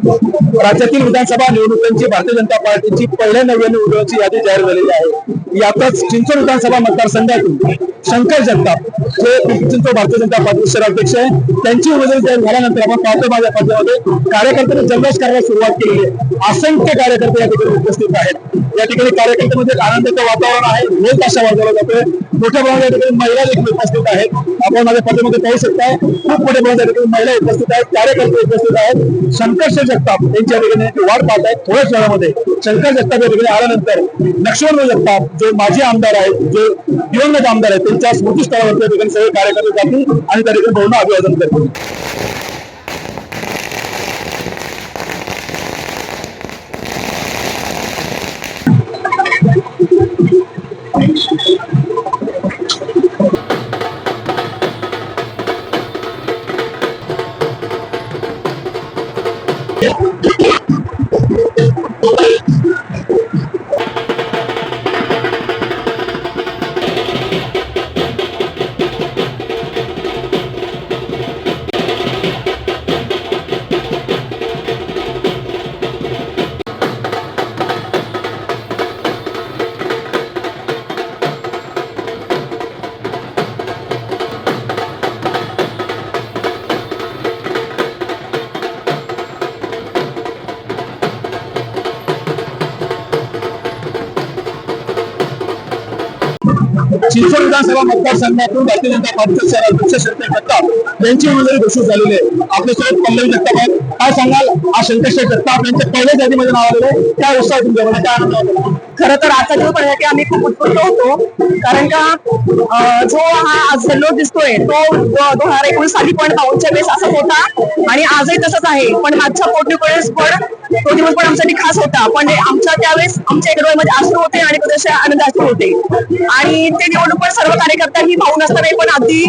राज्यातील विधानसभा निवडणुकांची भारतीय जनता पार्टीची पहिल्या 99 उमेदवारांची यादी जाहीर झालेली आहे। यातच चिंचवड विधानसभा मतदारसंघातून शंकर जगताप जे चिंचवड भारतीय जनता पार्टी शहराध्यक्ष आहे, त्यांची उमेदवारी जाहीर झाल्यानंतर आपण पाहतो माझ्या पक्षामध्ये कार्यकर्त्यांनी जल्लोष करायला सुरुवात केलेली आहे। असंख्य कार्यकर्ते या ठिकाणी उपस्थित आहेत। या ठिकाणी कार्यकर्त्यांमध्ये आनंदाचं वातावरण आहे, रोज अशा वाजवला जातोय। मोठ्या प्रमाणात या ठिकाणी महिला देखील उपस्थित आहेत। आपण माझ्या पक्षामध्ये पाहू शकता खूप मोठ्या प्रमाणात या ठिकाणी महिला उपस्थित आहेत, कार्यकर्ते उपस्थित आहेत। शंकर जगताप यांच्या ठिकाणी वाट पाहत आहेत। थोड्याच वेळामध्ये शंकर जगताप या ठिकाणी आल्यानंतर लक्ष्मण जगताप जे माजी आमदार आहेत, जे दिवंगत आमदार आहेत, त्यांच्या स्मृतीस्थळावर त्या ठिकाणी सगळे कार्यकर्ते जातील आणि त्या ठिकाणी भावना अभिवादन करतील। चिंचवड विधानसभा मतदारसंघातून भारतीय जनता पार्टीचे शहराध्यक्ष शंकर जगताप यांची उमेदवारी घोषित झालेली आहे। आपल्यासोबत पल्लवी जगताप आहेत। काय सांगाल, आज शंकर जगताप यांच्या पहिल्याच यादीमध्ये नाव आलेलं आहे, काय उत्साह तुमच्यामध्ये, काय आनंद वाटतो? खरं तर आजचा दिवस पाहण्यासाठी आम्ही खूप उत्सुक होतो, कारण का जो हा आज जल्लोष दिसतोय तो 2019 साली पण भाऊंच्या वेळेस असाच होता आणि आजही तसंच आहे। पण मागच्या पोटनिवडणुकीस पण तो दिवस पण आमच्यासाठी खास होता। पण आमच्या त्यावेळेस आमच्या डोळ्यामध्ये अश्रू होते आणि बरेचसे आनंद अश्रू होते आणि ते निवडणूक पण सर्व कार्यकर्त्यांनी भाऊ नसताना पण अगदी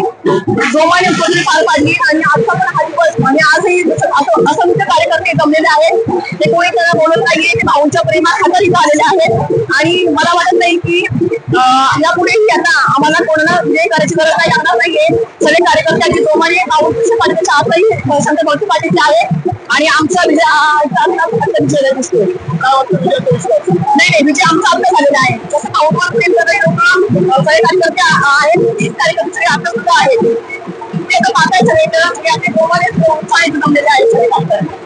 जोमाने पार पाडली आणि आजचा पण हा दिवस आणि आजही असंख्य कार्यकर्ते जमलेले आहेत। ते कोणी त्याला बोलत नाहीये, ते भाऊंच्या प्रेमाखातर इथं आलेले आहेत आणि मला वाटत नाही की यापुढेही आता आम्हाला कोणाला विजय करायची गरज नाही लागणार नाहीये। सगळे कार्यकर्त्यांची जोमाने भाऊंच्या पाठीच्या आताही शंकर भाऊंच्या पाठीचे आहे आणि आमचा विजय दिसतो। नाही, विजय आमचा आपला झालेला आहे। जसं भाऊंवर प्रेम करणारे लोक सगळे कार्यकर्ते आहेत, तीच कार्यकर्ते आता सुद्धा आहेत। ते तर पाहतायचं नाही तर आपले जोमाने उत्साह जमलेले आहेत सगळे कार्यकर्ते।